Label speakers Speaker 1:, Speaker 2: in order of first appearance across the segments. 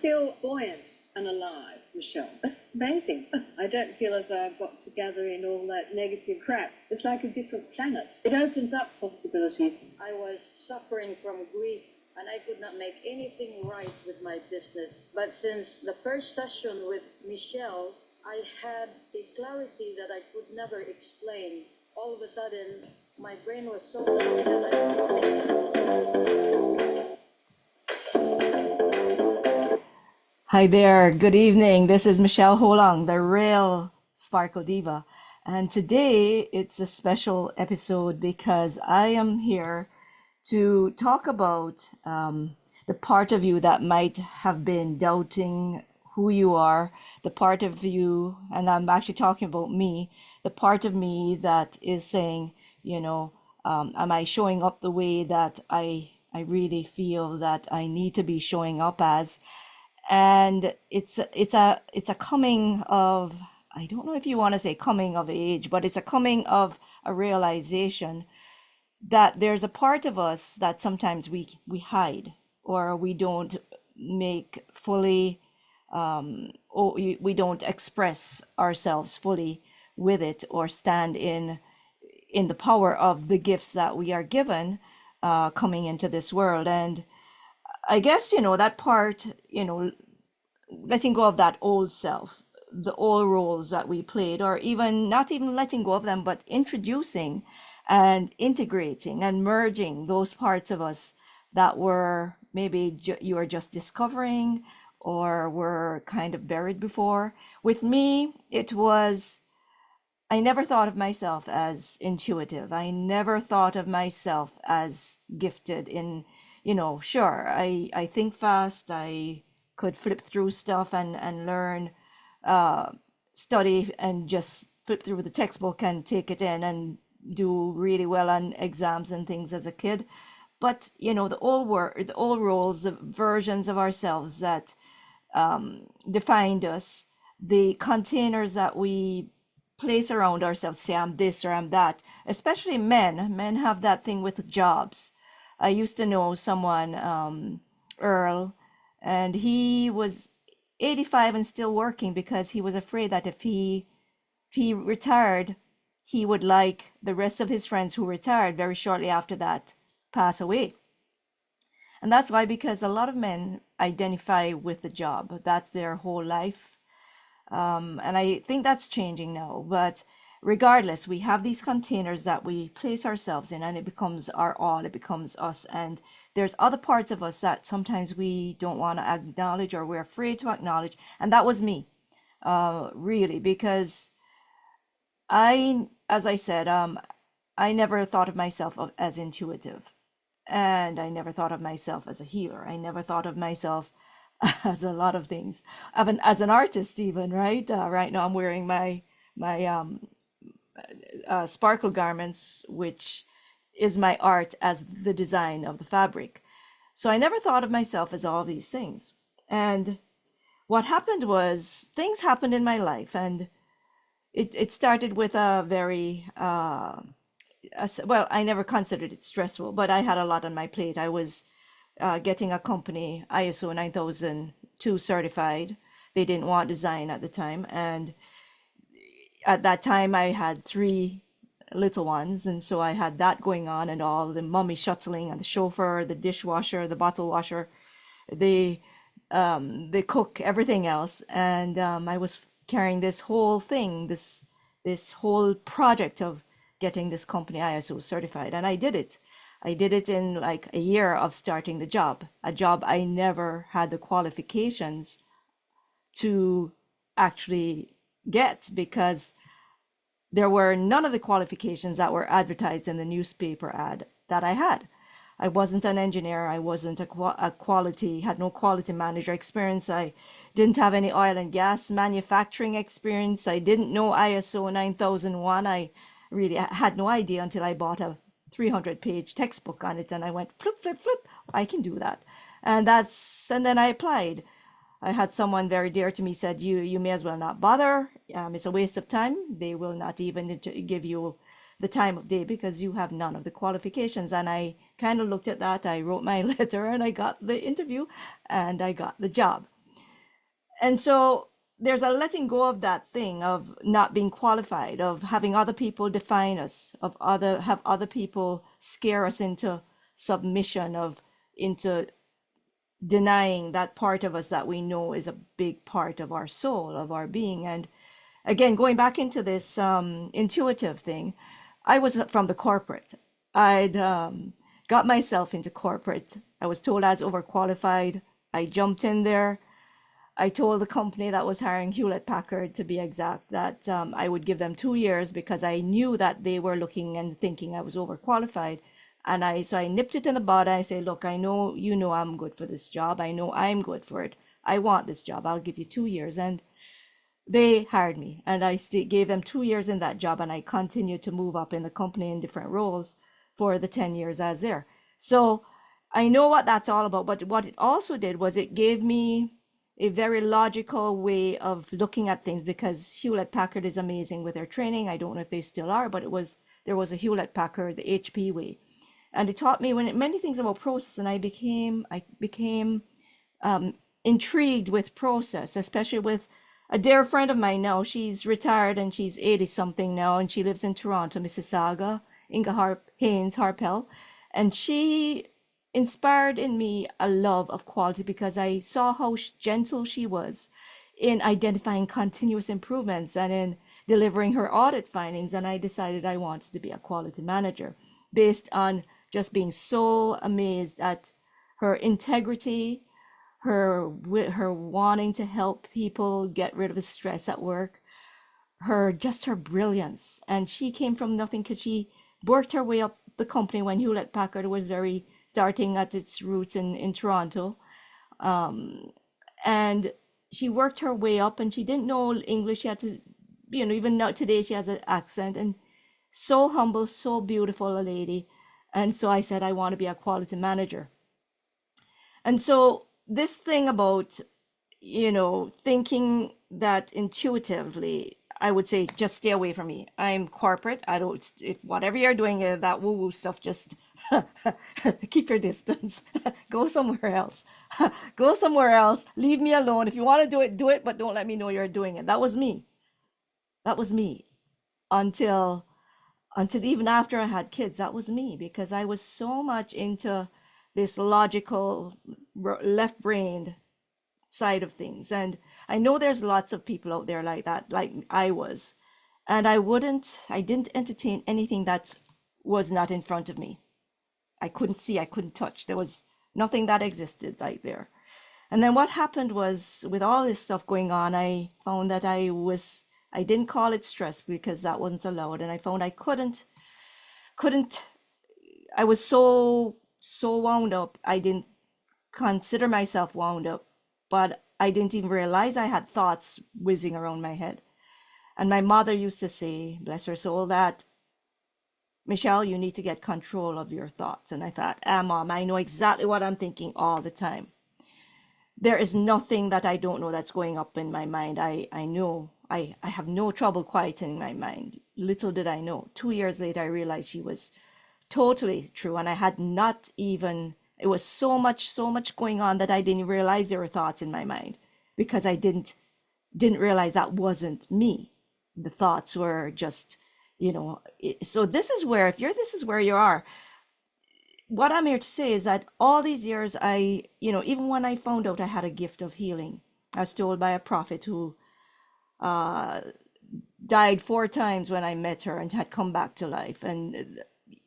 Speaker 1: feel buoyant and alive, Michelle. That's amazing. I don't feel as though I've got together in all that negative crap. It's like a different planet. It opens up possibilities. I was suffering from grief and I could not make anything right with my business. But since the first session with Michelle, I had a clarity that I could never explain. All of a sudden, my brain was so loud that Hi there, good evening. This is Michelle Holong, the real Sparkle Diva. And today it's a special episode because I am here to talk about the part of you that might have been doubting who you are, the part of you, and I'm actually talking about me, the part of me that is saying, am I showing up the way that I really feel that I need to be showing up as? And it's a coming of, I don't know if you want to say coming of age, but it's a coming of a realization that there's a part of us that sometimes we hide, or we don't make fully, we don't express ourselves fully with it, or stand in the power of the gifts that we are given coming into this world. And I guess, that part, letting go of that old self, the old roles that we played, or even not even letting go of them, but introducing and integrating and merging those parts of us that were maybe you were just discovering or were kind of buried before. With me, it was, I never thought of myself as intuitive. I never thought of myself as gifted in, sure, I think fast. I could flip through stuff and learn, study and just flip through the textbook and take it in and do really well on exams and things as a kid. But, the old roles, the versions of ourselves that defined us, the containers that we place around ourselves, say I'm this or I'm that, especially men have that thing with jobs. I used to know someone, Earl, and he was 85 and still working because he was afraid that if he retired, he would, like the rest of his friends who retired very shortly after that, pass away. And that's why, because a lot of men identify with the job. That's their whole life. And I think that's changing now. But regardless, we have these containers that we place ourselves in, and it becomes our all, it becomes us. And there's other parts of us that sometimes we don't want to acknowledge, or we're afraid to acknowledge. And that was me, really, because as I said, I never thought of myself as intuitive. And I never thought of myself as a healer. I never thought of myself as a lot of things, as an artist even, right? Right now I'm wearing my sparkle garments, which is my art as the design of the fabric. So I never thought of myself as all these things. And what happened was, things happened in my life, and it started with a very, well, I never considered it stressful, but I had a lot on my plate. I was getting a company ISO 9002 certified. They didn't want design at the time. And at that time, I had 3 little ones. And so I had that going on, and all the mommy shuttling, and the chauffeur, the dishwasher, the bottle washer, the cook, everything else. And I was carrying this whole thing, this whole project of getting this company ISO certified. And I did it. I did it in like a year of starting the job, a job I never had the qualifications to actually get, because there were none of the qualifications that were advertised in the newspaper ad that I had. I wasn't an engineer. I wasn't had no quality manager experience. I didn't have any oil and gas manufacturing experience. I didn't know ISO 9001. I really had no idea until I bought a 300-page textbook on it, and I went flip, flip, flip. I can do that. And then I applied. I had someone very dear to me said, you may as well not bother. It's a waste of time. They will not even give you the time of day because you have none of the qualifications. And I kind of looked at that. I wrote my letter and I got the interview and I got the job. And so there's a letting go of that thing of not being qualified, of having other people define us, of have other people scare us into submission, of into denying that part of us that we know is a big part of our soul, of our being. And again, going back into this intuitive thing, I was from the corporate. I'd got myself into corporate. I was told I was overqualified. I jumped in there. I told the company that was hiring, Hewlett Packard to be exact, that I would give them 2 years because I knew that they were looking and thinking I was overqualified. And so I nipped it in the bud. I say, look, I know you know I'm good for this job. I know I'm good for it. I want this job. I'll give you 2 years. And they hired me, and I gave them 2 years in that job, and I continued to move up in the company in different roles for the 10 years I was there. So I know what that's all about. But what it also did was it gave me a very logical way of looking at things, because Hewlett Packard is amazing with their training. I don't know if they still are, but there was a Hewlett Packard, the HP way. And it taught me many things about process, and I became intrigued with process, especially with a dear friend of mine now. She's retired and she's 80 something now, and she lives in Toronto, Mississauga, Inga Haynes Harpel. And she inspired in me a love of quality because I saw how gentle she was in identifying continuous improvements and in delivering her audit findings. And I decided I wanted to be a quality manager based on just being so amazed at her integrity, her wanting to help people get rid of the stress at work, her brilliance. And she came from nothing because she worked her way up the company when Hewlett Packard was very starting at its roots in Toronto. And she worked her way up, and she didn't know English. She had to, even now today she has an accent, and so humble, so beautiful a lady. And so I said, I want to be a quality manager. And so this thing about, thinking that intuitively, I would say just stay away from me. I'm corporate. I don't, if whatever you're doing, that woo woo stuff, just keep your distance. Go somewhere else. Go somewhere else. Leave me alone. If you want to do it, but don't let me know you're doing it. That was me. That was me until even after I had kids. That was me, because I was so much into this logical, left-brained side of things. And I know there's lots of people out there like that, like I was. And I didn't entertain anything that was not in front of me. I couldn't see, I couldn't touch. There was nothing that existed right there. And then what happened was, with all this stuff going on, I found that I didn't call it stress because that wasn't allowed. And I found I couldn't, I was so wound up. I didn't consider myself wound up, but I didn't even realize I had thoughts whizzing around my head. And my mother used to say, bless her soul, that, Michelle, you need to get control of your thoughts. And I thought, Mom, I know exactly what I'm thinking all the time. There is nothing that I don't know that's going up in my mind. I know. I have no trouble quieting my mind. Little did I know. 2 years later, I realized she was totally true. And I had not even, it was so much going on that I didn't realize there were thoughts in my mind, because I didn't realize that wasn't me. The thoughts were just, so this is where, this is where you are. What I'm here to say is that all these years, even when I found out I had a gift of healing, I was told by a prophet who died 4 times when I met her and had come back to life. And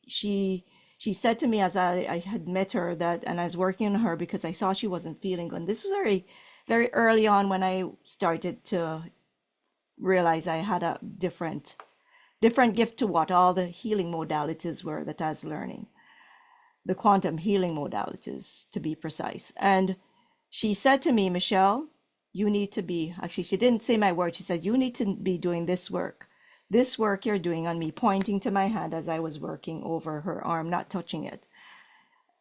Speaker 1: she said to me, as I had met her, that, and I was working on her because I saw she wasn't feeling good. And this was very, very early on when I started to realize I had a different gift to what all the healing modalities were that I was learning, the quantum healing modalities, to be precise. And she said to me, Michelle, you need to be, actually, she didn't say my word. She said, you need to be doing this work you're doing on me, pointing to my hand as I was working over her arm, not touching it.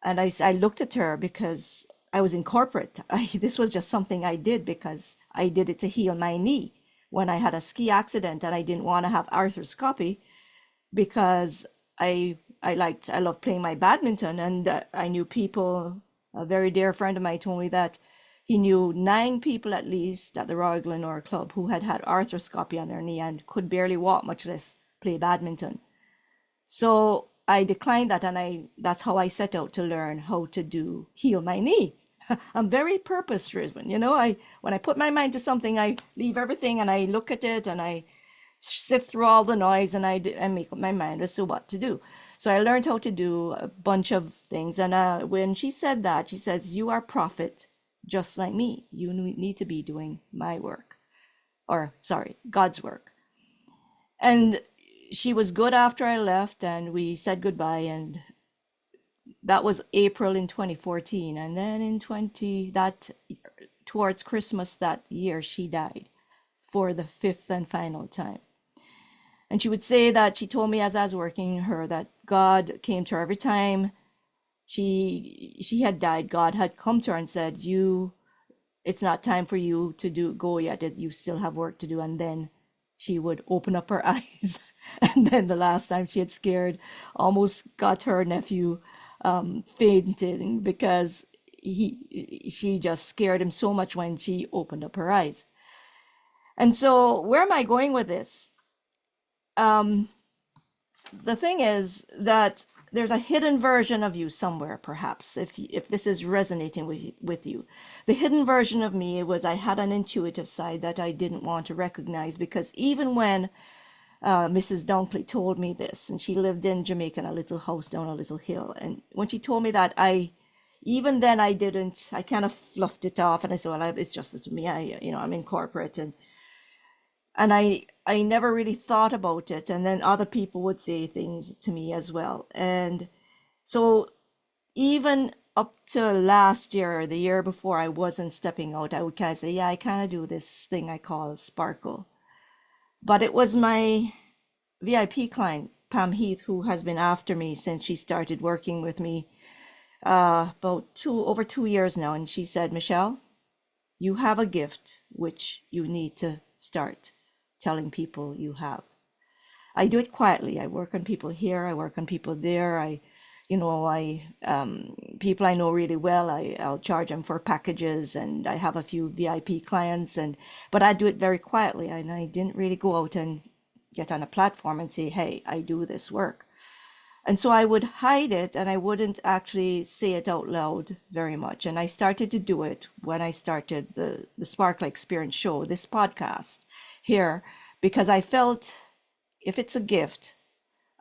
Speaker 1: And I looked at her because I was in corporate. This was just something I did because I did it to heal my knee when I had a ski accident, and I didn't want to have arthroscopy because I love playing my badminton. And I knew people, a very dear friend of mine told me that he knew 9 people at least at the Royal Glenora Club who had had arthroscopy on their knee and could barely walk, much less play badminton. So I declined that, and that's how I set out to learn how to heal my knee. I'm very purpose driven, when I put my mind to something, I leave everything and I look at it and I sift through all the noise, and I make up my mind as to what to do. So I learned how to do a bunch of things. And when she said that, she says, "You are a prophet just like me. You need to be doing my work, or sorry, God's work." And she was good after I left, and we said goodbye. And that was April in 2014. And then towards Christmas that year, she died for the 5th and final time. And she would say that she told me as I was working her that God came to her every time she had died. God had come to her and said, it's not time for you to go yet. You still have work to do. And then she would open up her eyes. And then the last time she had scared, almost got her nephew fainting, because she just scared him so much when she opened up her eyes. And so where am I going with this? The thing is that there's a hidden version of you somewhere, perhaps, if this is resonating with you. The hidden version of me was I had an intuitive side that I didn't want to recognize, because even when Mrs. Dunkley told me this, and she lived in Jamaica in a little house down a little hill, and when she told me that, even then I kind of fluffed it off, and I said, well, it's just me. I'm in corporate, and I never really thought about it. And then other people would say things to me as well. And so even up to last year, the year before I wasn't stepping out, I would kind of say, yeah, I kind of do this thing I call sparkle. But it was my VIP client, Pam Heath, who has been after me since she started working with me about over 2 years now. And she said, Michelle, you have a gift which you need to start telling people you have. I do it quietly. I work on people here. I work on people there. People I know really well, I'll charge them for packages, and I have a few VIP clients, but I do it very quietly. And I didn't really go out and get on a platform and say, hey, I do this work. And so I would hide it, and I wouldn't actually say it out loud very much. And I started to do it when I started the Sparkle Experience show, this podcast here, because I felt if it's a gift,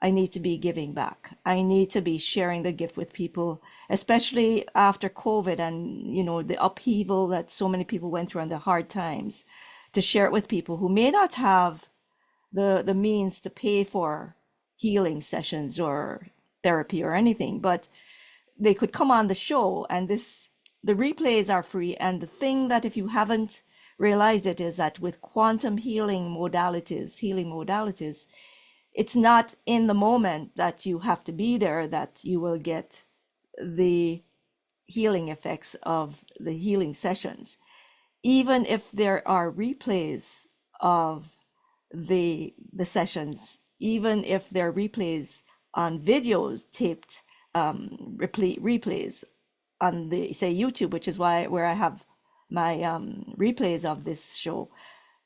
Speaker 1: I need to be giving back. I need to be sharing the gift with people, especially after COVID and, the upheaval that so many people went through and the hard times, to share it with people who may not have the means to pay for healing sessions or therapy or anything, but they could come on the show, and the replays are free. And the thing that, if you haven't realized it, is that with quantum healing modalities, it's not in the moment that you have to be there that you will get the healing effects of the healing sessions. Even if there are replays of the sessions, even if there are replays on videos, taped replays on the, say, YouTube, which is where I have my replays of this show,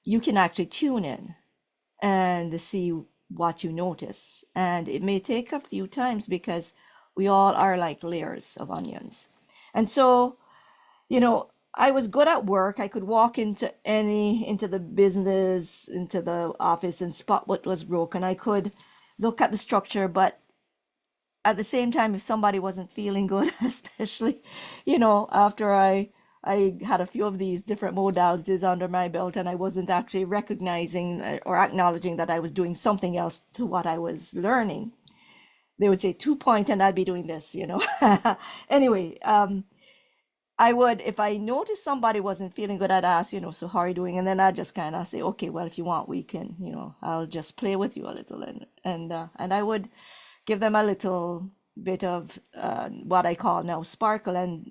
Speaker 1: you can actually tune in and see what you notice. And it may take a few times, because we all are like layers of onions. And so, I was good at work. I could walk into the business, into the office, and spot what was broken. I could look at the structure, but at the same time, if somebody wasn't feeling good, especially, after I had a few of these different modalities under my belt, and I wasn't actually recognizing or acknowledging that I was doing something else to what I was learning, they would say 2 point, and I'd be doing this, Anyway, I would, if I noticed somebody wasn't feeling good, I'd ask, so how are you doing? And then I'd just kind of say, okay, well, if you want, we can, I'll just play with you a little. And I would give them a little bit of what I call now sparkle, and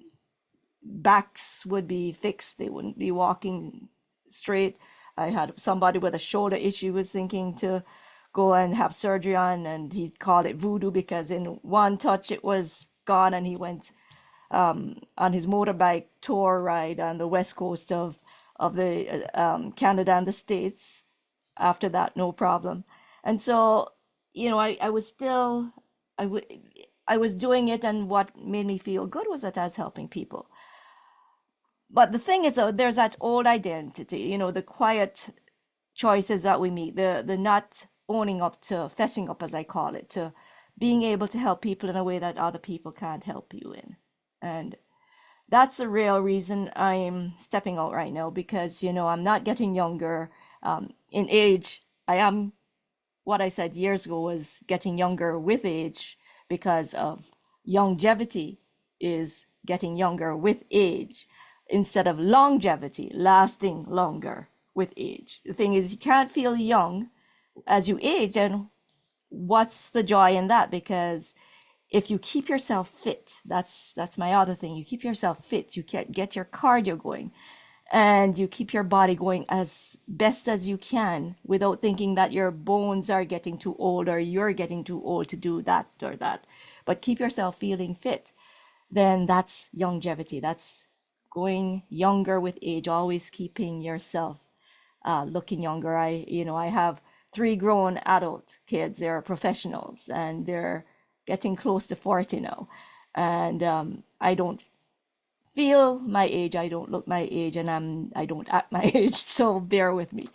Speaker 1: backs would be fixed. They wouldn't be walking straight. I had somebody with a shoulder issue was thinking to go and have surgery on, and he called it voodoo, because in one touch it was gone, and he went on his motorbike tour ride on the west coast of the Canada and the States. After that, no problem. And so, I was still, I, w- I was doing it, and what made me feel good was that I was helping people. But the thing is, though, there's that old identity, the quiet choices that we make, the not owning up to, fessing up, as I call it, to being able to help people in a way that other people can't help you in. And that's the real reason I'm stepping out right now, because I'm not getting younger. In age, I am, what I said years ago was getting younger with age, because of longevity is getting younger with age instead of longevity, lasting longer with age. The thing is, you can't feel young as you age, and what's the joy in that? Because if you keep yourself fit, that's my other thing. You keep yourself fit, you can get your cardio going, and you keep your body going as best as you can without thinking that your bones are getting too old or you're getting too old to do that or that. But keep yourself feeling fit. Then that's longevity. That's going younger with age, always keeping yourself looking younger. I have three grown adult kids. They're professionals and they're getting close to 40 now. And I don't feel my age, I don't look my age, and I don't act my age, so bear with me.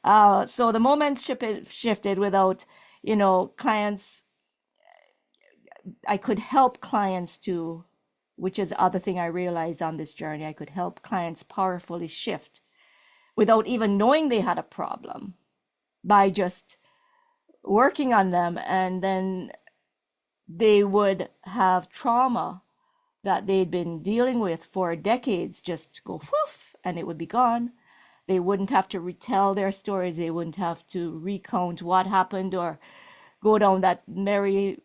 Speaker 1: So the moment shifted without, clients. I could help clients to, which is the other thing I realized on this journey. I could help clients powerfully shift without even knowing they had a problem, by just working on them, and then they would have trauma that they'd been dealing with for decades just go whoof, and it would be gone. They wouldn't have to retell their stories. They wouldn't have to recount what happened or go down that merry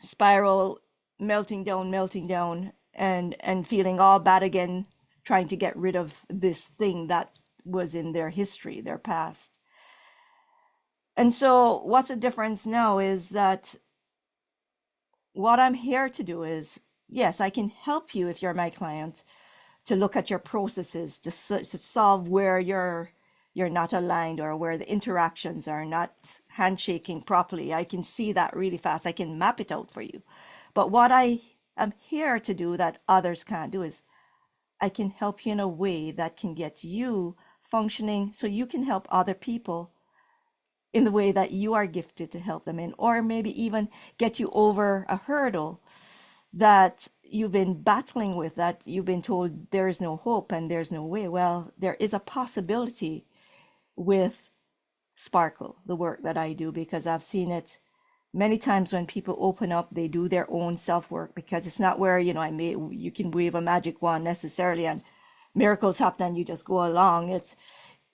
Speaker 1: spiral, melting down, and feeling all bad again, trying to get rid of this thing that was in their history, their past. And so what's the difference now is that what I'm here to do is, yes, I can help you if you're my client to look at your processes to solve where you're not aligned or where the interactions are not handshaking properly. I can see that really fast. I can map it out for you. But what I am here to do that others can't do is I can help you in a way that can get you functioning so you can help other people in the way that you are gifted to help them in, or maybe even get you over a hurdle that you've been battling with, that you've been told there is no hope and there's no way. Well, there is a possibility with Sparkle, the work that I do, because I've seen it many times when people open up, they do their own self work, because it's not where, you can wave a magic wand necessarily and miracles happen and you just go along.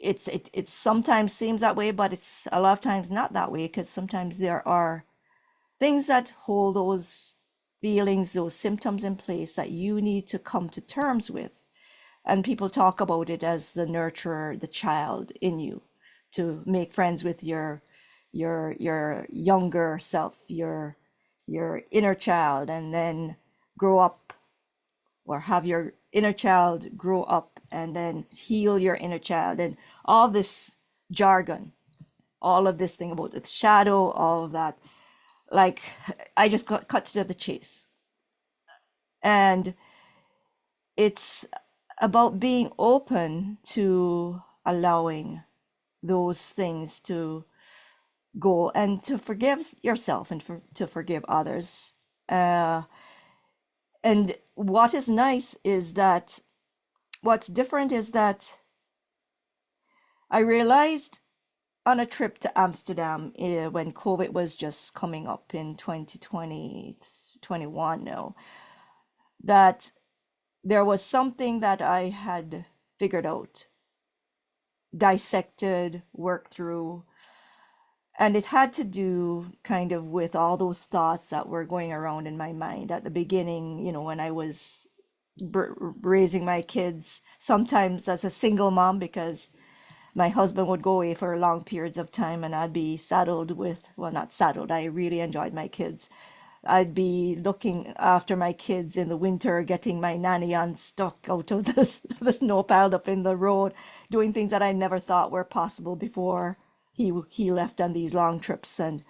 Speaker 1: It sometimes seems that way, but it's a lot of times not that way, because sometimes there are things that hold those feelings, those symptoms in place that you need to come to terms with. And people talk about it as the nurturer, the child in you, to make friends with your younger self, your inner child, and then grow up, or have your inner child grow up and then heal your inner child, and all this jargon, all of this thing about the shadow, all of that. Like, I just got cut to the chase. And it's about being open to allowing those things to go, and to forgive yourself, and to forgive others. And what is nice is that what's different is that I realized on a trip to Amsterdam, when COVID was just coming up in 2020, 21 now, that there was something that I had figured out, dissected, worked through, and it had to do kind of with all those thoughts that were going around in my mind at the beginning, when I was raising my kids, sometimes as a single mom, because my husband would go away for long periods of time and I'd be saddled with, well, not saddled, I really enjoyed my kids, I'd be looking after my kids in the winter, getting my nanny unstuck out of this the snow piled up in the road, doing things that I never thought were possible before he left on these long trips. And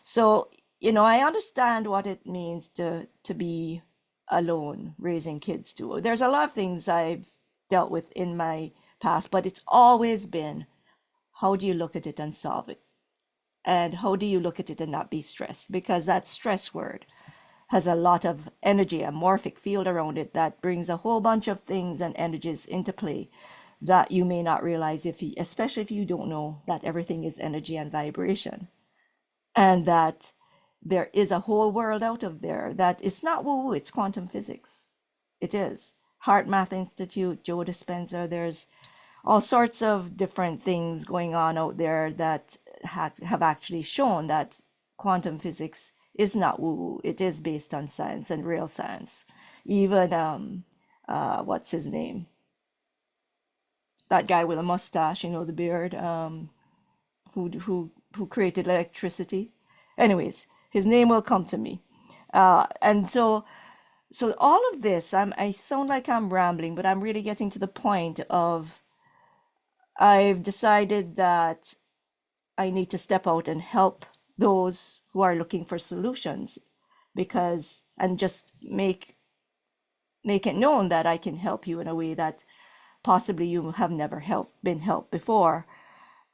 Speaker 1: so, I understand what it means to be alone raising kids too. There's a lot of things I've dealt with in my past, but it's always been, how do you look at it and solve it? And how do you look at it and not be stressed? Because that stress word has a lot of energy, a morphic field around it that brings a whole bunch of things and energies into play that you may not realize, especially if you don't know that everything is energy and vibration, and that there is a whole world out of there that it's not woo-woo, it's quantum physics. It is. Heart Math Institute, Joe Dispenza, there's all sorts of different things going on out there that have actually shown that quantum physics is not woo-woo. It is based on science and real science. Even what's his name? That guy with a mustache, the beard, who created electricity. Anyways, his name will come to me. And so all of this, I sound like I'm rambling, but I'm really getting to the point of, I've decided that I need to step out and help those who are looking for solutions, and just make it known that I can help you in a way that possibly you have never been helped before.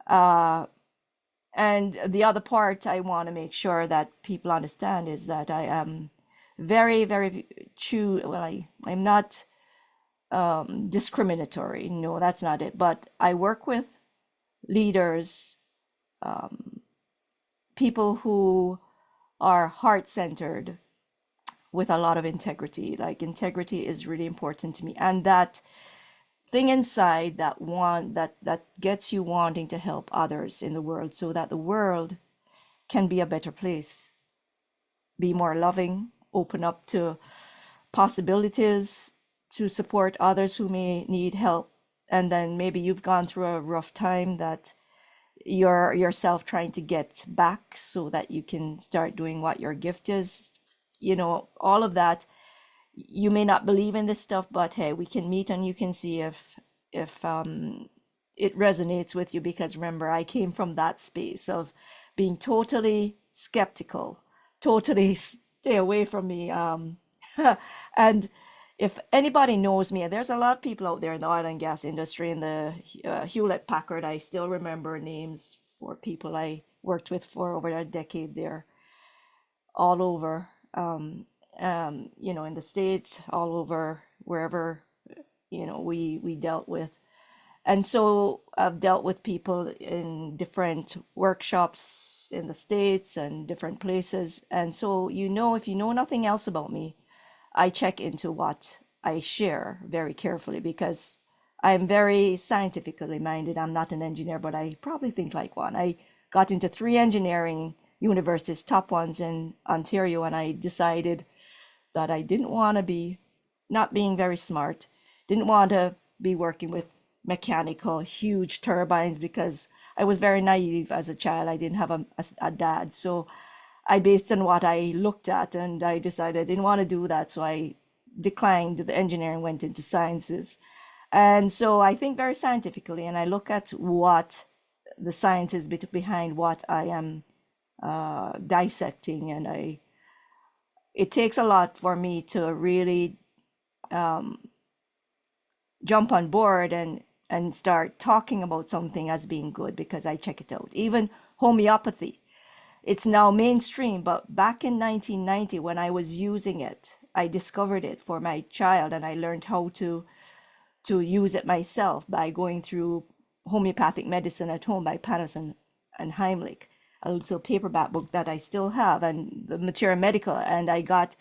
Speaker 1: And the other part I want to make sure that people understand is that I am very, very true. Well, I'm not discriminatory. No, that's not it. But I work with leaders, people who are heart-centered with a lot of integrity. Like, integrity is really important to me. And that thing inside that gets you wanting to help others in the world so that the world can be a better place, be more loving, open up to possibilities, to support others who may need help. And then maybe you've gone through a rough time that you're yourself trying to get back so that you can start doing what your gift is, all of that. You may not believe in this stuff, but hey, we can meet and you can see if it resonates with you, because remember, I came from that space of being totally skeptical, totally stay away from me. And if anybody knows me, and there's a lot of people out there in the oil and gas industry, in the Hewlett Packard, I still remember names for people I worked with for over a decade there, all over, in the States, all over, wherever, we dealt with. And so I've dealt with people in different workshops in the States and different places. And so, if you know nothing else about me, I check into what I share very carefully, because I'm very scientifically minded. I'm not an engineer, but I probably think like one. I got into 3 engineering universities, top ones in Ontario, and I decided that I didn't want to be, not being very smart, didn't want to be working with mechanical, huge turbines, because I was very naive as a child. I didn't have a dad. So I based on what I looked at, and I decided I didn't want to do that. So I declined the engineering, went into sciences. And so I think very scientifically, and I look at what the science is behind what I am dissecting. And it takes a lot for me to really jump on board and start talking about something as being good, because I check it out. Even homeopathy, it's now mainstream, but back in 1990, when I was using it, I discovered it for my child, and I learned how to use it myself by going through Homeopathic Medicine at Home by Patterson and Heimlich, a little paperback book that I still have, and the Materia Medica. And I got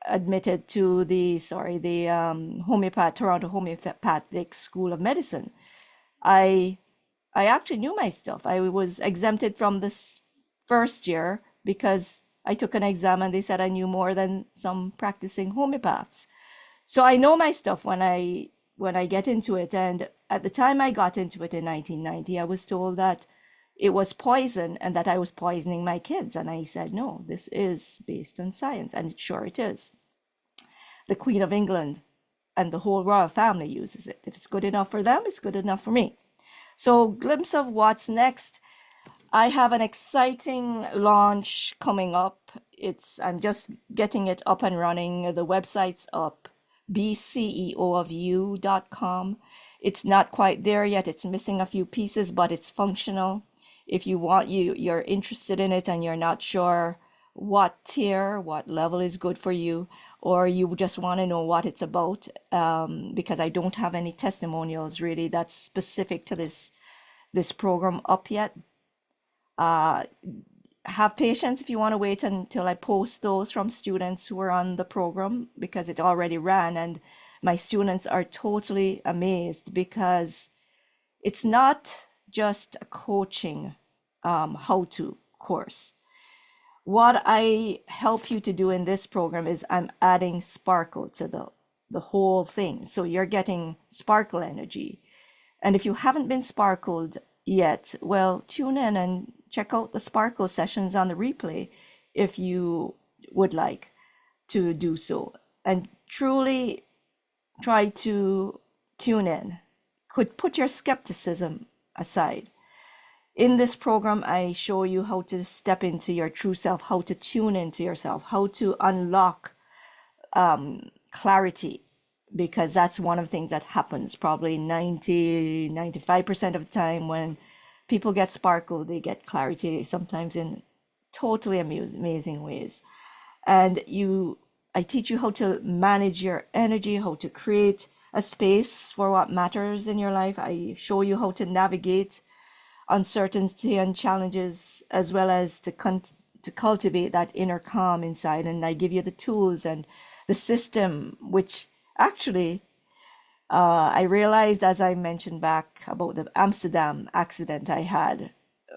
Speaker 1: admitted to the Toronto Homeopathic School of Medicine. I actually knew my stuff. I was exempted from this first year because I took an exam and they said I knew more than some practicing homeopaths. So I know my stuff when I get into it. And at the time I got into it in 1990, I was told that it was poison and that I was poisoning my kids. And I said, no, this is based on science. And sure it is. The Queen of England and the whole royal family uses it. If it's good enough for them, it's good enough for me. So, glimpse of what's next. I have an exciting launch coming up. I'm just getting it up and running. The website's up, bceoofyou.com. It's not quite there yet. It's missing a few pieces, but it's functional. If you're interested in it and you're not sure what tier, what level is good for you, or you just want to know what it's about, because I don't have any testimonials really that's specific to this program up yet. Have patience if you want to wait until I post those from students who are on the program, because it already ran and my students are totally amazed, because it's not just a coaching how-to course. What I help you to do in this program is I'm adding sparkle to the whole thing. So you're getting sparkle energy. And if you haven't been sparkled yet, well, tune in and check out the sparkle sessions on the replay if you would like to do so. And truly try to tune in. Could put your skepticism aside. In this program, I show you how to step into your true self, how to tune into yourself, how to unlock clarity, because that's one of the things that happens probably 95% of the time when people get sparkle, they get clarity, sometimes in totally amazing ways. And I teach you how to manage your energy, how to create a space for what matters in your life. I show you how to navigate uncertainty and challenges, as well as to cultivate that inner calm inside. And I give you the tools and the system, which actually I realized, as I mentioned back about the Amsterdam accident I had,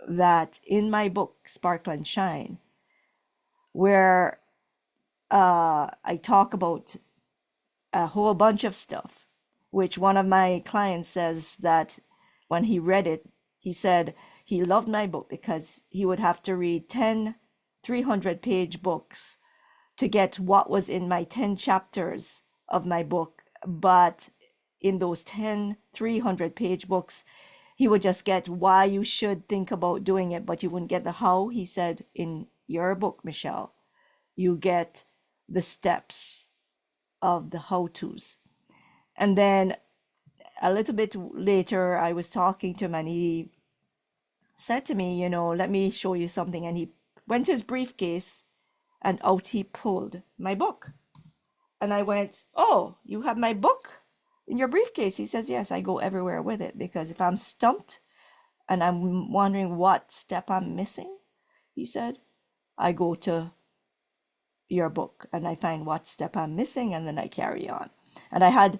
Speaker 1: that in my book, Sparkle and Shine, where I talk about a whole bunch of stuff, which one of my clients says that when he read it, he said he loved my book because he would have to read 10 300-page books to get what was in my 10 chapters of my book. But in those 10 300-page books, he would just get why you should think about doing it, but you wouldn't get the how. He said, in your book, Michelle, you get the steps of the how-tos. And then a little bit later, I was talking to him and he said to me, let me show you something. And he went to his briefcase and out he pulled my book. And I went, oh, you have my book in your briefcase? He says, yes, I go everywhere with it, because if I'm stumped and I'm wondering what step I'm missing, he said, I go to your book and I find what step I'm missing, and then I carry on. And I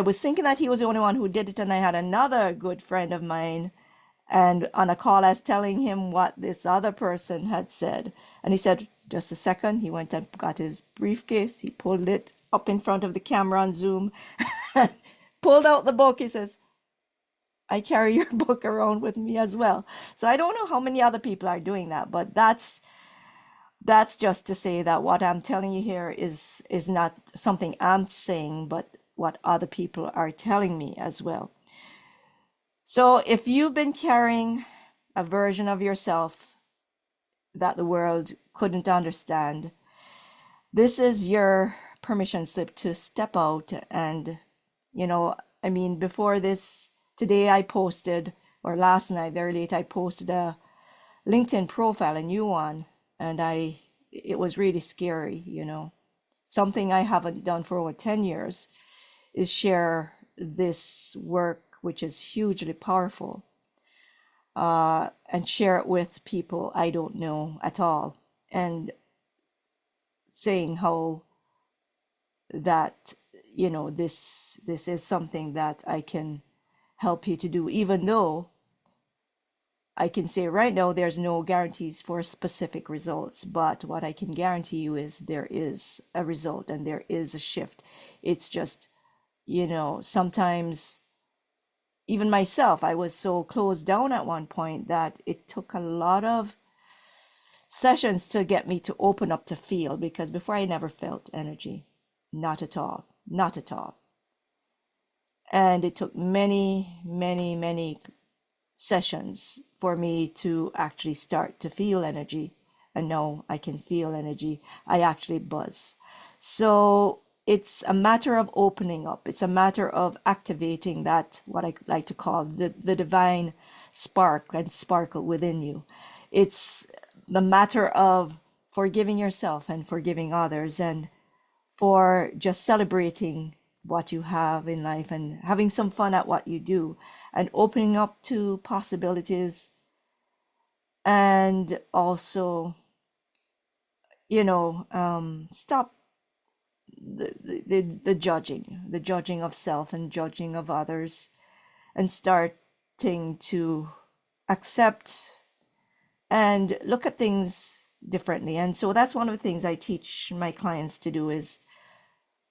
Speaker 1: was thinking that he was the only one who did it, and I had another good friend of mine, and on a call I was telling him what this other person had said, and he said, just a second. He went and got his briefcase, he pulled it up in front of the camera on Zoom, pulled out the book. He says, I carry your book around with me as well. So I don't know how many other people are doing that, but that's just to say that what I'm telling you here is not something I'm saying, but what other people are telling me as well. So if you've been carrying a version of yourself that the world couldn't understand, this is your permission slip to step out. And, before this, today I posted, or last night, very late, I posted a LinkedIn profile, a new one. And it was really scary, Something I haven't done for over 10 years is share this work, which is hugely powerful, and share it with people I don't know at all, and saying how that, this is something that I can help you to do, even though I can say right now there's no guarantees for specific results, but what I can guarantee you is there is a result and there is a shift. It's just, sometimes even myself, I was so closed down at one point that it took a lot of sessions to get me to open up to feel, because before I never felt energy, not at all, not at all. And it took many, many, many sessions for me to actually start to feel energy. And now I can feel energy. I actually buzz. So it's a matter of opening up. It's a matter of activating that, what I like to call the divine spark and sparkle within you. It's the matter of forgiving yourself and forgiving others, and for just celebrating what you have in life and having some fun at what you do and opening up to possibilities, and also, stop the judging of self and judging of others, and starting to accept and look at things differently. And so that's one of the things I teach my clients to do, is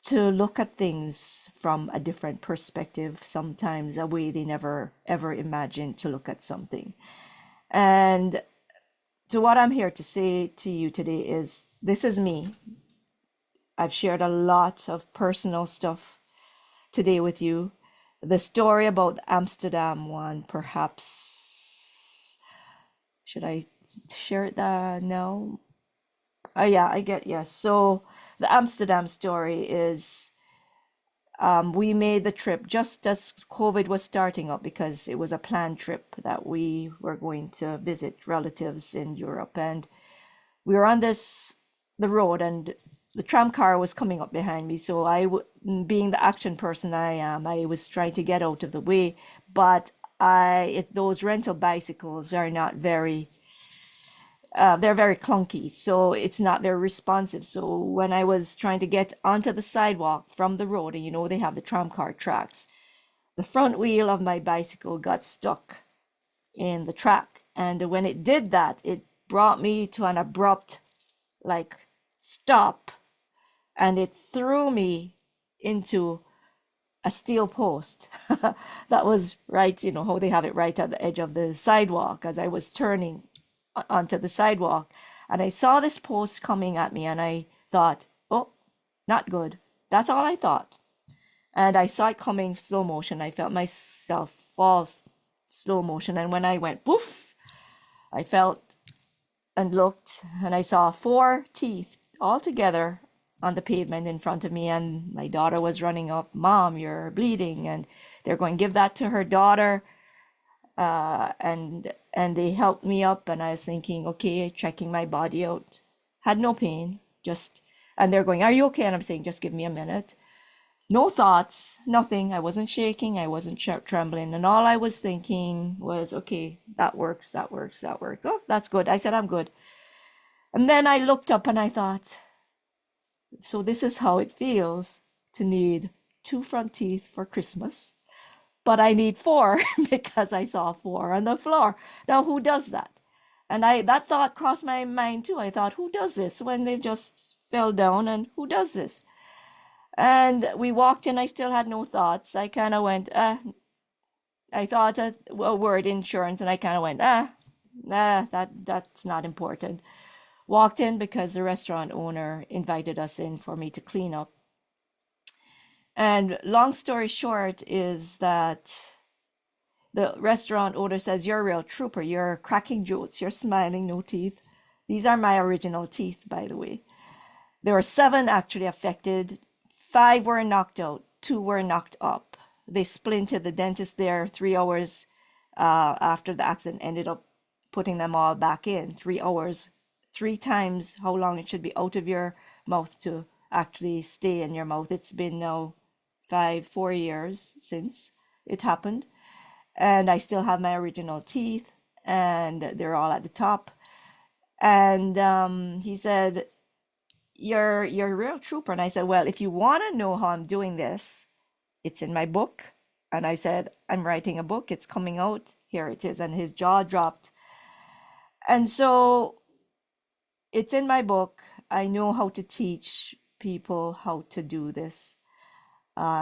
Speaker 1: to look at things from a different perspective, sometimes a way they never ever imagined to look at something. And so what I'm here to say to you today is, this is me. I've shared a lot of personal stuff today with you. The story about the Amsterdam one, perhaps, should I share it now? Oh yeah, I get, yes. So the Amsterdam story is, we made the trip just as COVID was starting up, because it was a planned trip that we were going to visit relatives in Europe. And we were on the road, and the tram car was coming up behind me. So being the action person I am, I was trying to get out of the way. But those rental bicycles are not very, they're very clunky, so it's not very responsive. So when I was trying to get onto the sidewalk from the road, and they have the tram car tracks, the front wheel of my bicycle got stuck in the track. And when it did that, it brought me to an abrupt, like, stop, and it threw me into a steel post that was right, how they have it right at the edge of the sidewalk as I was turning onto the sidewalk. And I saw this post coming at me, and I thought, oh, not good. That's all I thought. And I saw it coming slow motion. I felt myself fall slow motion. And when I went poof, I felt and looked, and I saw 4 teeth all together on the pavement in front of me. And my daughter was running up, "Mom, you're bleeding." And they're going to give that to her daughter. And they helped me up, and I was thinking, okay, checking my body out. Had no pain, and they're going, "Are you okay?" And I'm saying, "Just give me a minute." No thoughts, nothing. I wasn't shaking, I wasn't trembling. And all I was thinking was, okay, that works, that works, that works. Oh, that's good. I said, "I'm good." And then I looked up and I thought, so this is how it feels to need 2 front teeth for Christmas, but I need 4 because I saw 4 on the floor. Now, who does that? And that thought crossed my mind too. I thought, who does this when they just fell down, and who does this? And we walked in, I still had no thoughts. I kind of went, I thought a word, insurance, and I kind of went, that's not important. Walked in because the restaurant owner invited us in for me to clean up. And long story short is that the restaurant owner says, "You're a real trooper. You're cracking jokes. You're smiling, no teeth." These are my original teeth, by the way. There were 7 actually affected. 5 were knocked out. 2 were knocked up. They splinted. The dentist there 3 hours after the accident ended up putting them all back in. 3 hours, 3 times how long it should be out of your mouth to actually stay in your mouth. It's been now 4 years since it happened, and I still have my original teeth, and they're all at the top. And he said, you're a real trooper." And I said, "Well, if you want to know how I'm doing this, it's in my book." And I said, "I'm writing a book. It's coming out. Here it is." And his jaw dropped. And so it's in my book. I know how to teach people how to do this.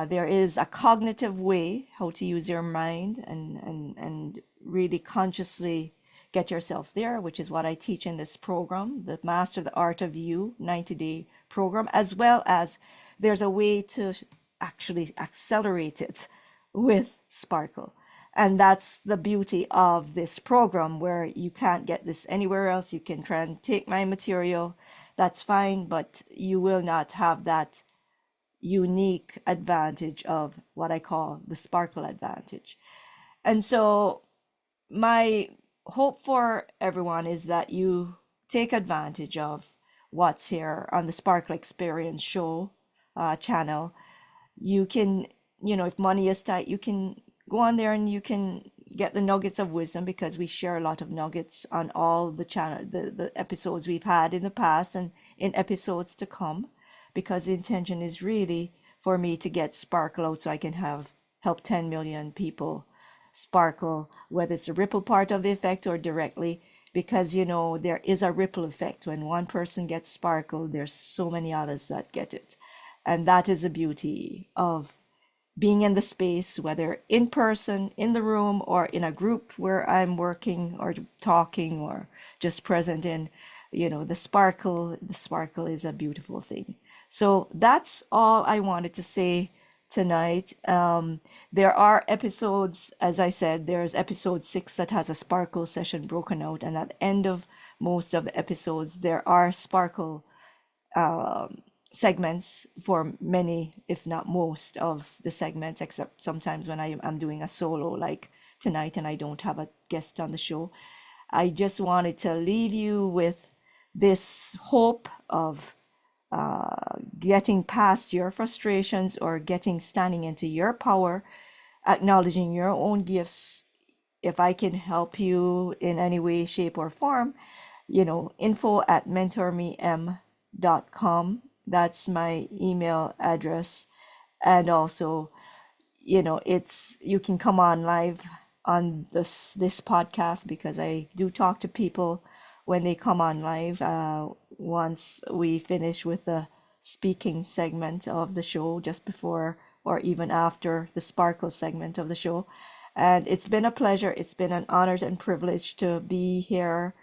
Speaker 1: There is a cognitive way how to use your mind and really consciously get yourself there, which is what I teach in this program, the Master the Art of You 90-day program, as well as there's a way to actually accelerate it with Sparkle. And that's the beauty of this program, where you can't get this anywhere else. You can try and take my material, that's fine, but you will not have that unique advantage of what I call the Sparkle advantage. And so my hope for everyone is that you take advantage of what's here on the Sparkle Experience Show channel. You can, if money is tight, you can go on there and you can get the nuggets of wisdom, because we share a lot of nuggets on all the channel, the episodes we've had in the past and in episodes to come, because the intention is really for me to get Sparkle out so I can help 10 million people sparkle, whether it's the ripple part of the effect or directly, because there is a ripple effect. When one person gets Sparkle, there's so many others that get it. And that is the beauty of being in the space, whether in person, in the room, or in a group where I'm working or talking or just present in, the sparkle. The sparkle is a beautiful thing. So that's all I wanted to say tonight. There are episodes, as I said, there's episode 6 that has a Sparkle session broken out. And at the end of most of the episodes, there are Sparkle segments for many, if not most, of the segments, except sometimes when I'm doing a solo like tonight and I don't have a guest on the show. I just wanted to leave you with this hope of getting past your frustrations, or standing into your power, acknowledging your own gifts. If I can help you in any way, shape, or form, info@mentormem.com. That's my email address. And also, you can come on live on this podcast, because I do talk to people when they come on live, once we finish with the speaking segment of the show, just before or even after the Sparkle segment of the show. And it's been a pleasure. It's been an honor and privilege to be here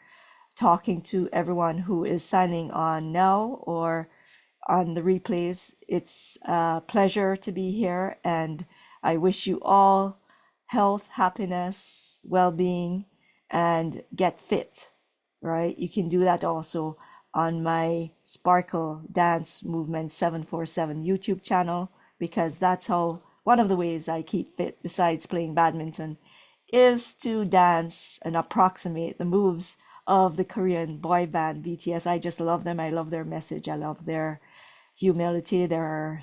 Speaker 1: talking to everyone who is signing on now or on the replays. It's a pleasure to be here, and I wish you all health, happiness, well-being, and get fit, right? You can do that also on my Sparkle Dance Movement 747 YouTube channel, because that's how one of the ways I keep fit, besides playing badminton, is to dance and approximate the moves of the Korean boy band BTS. I just love them. I love their message. I love their humility, their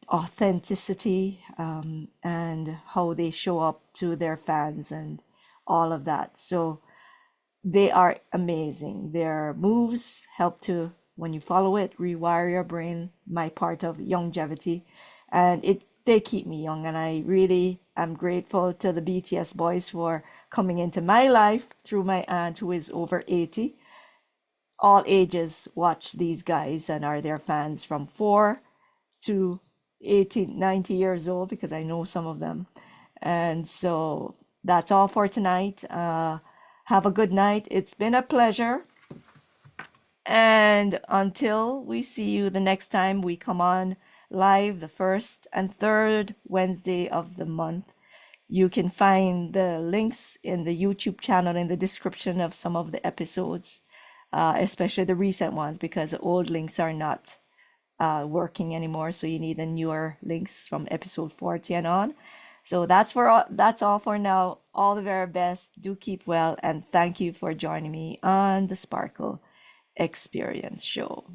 Speaker 1: authenticity, and how they show up to their fans and all of that. So they are amazing. Their moves help to, when you follow it, rewire your brain, my part of longevity. And they keep me young. And I really am grateful to the BTS boys for coming into my life through my aunt, who is over 80. All ages watch these guys and are their fans, from 4 to 80, 90 years old, because I know some of them. And so that's all for tonight. Have a good night. It's been a pleasure. And until we see you the next time we come on live, the first and third Wednesday of the month, you can find the links in the YouTube channel in the description of some of the episodes, especially the recent ones, because the old links are not working anymore. So you need the newer links from episode 40 and on. So that's all for now. All the very best. Do keep well, and thank you for joining me on the Sparkle Experience Show.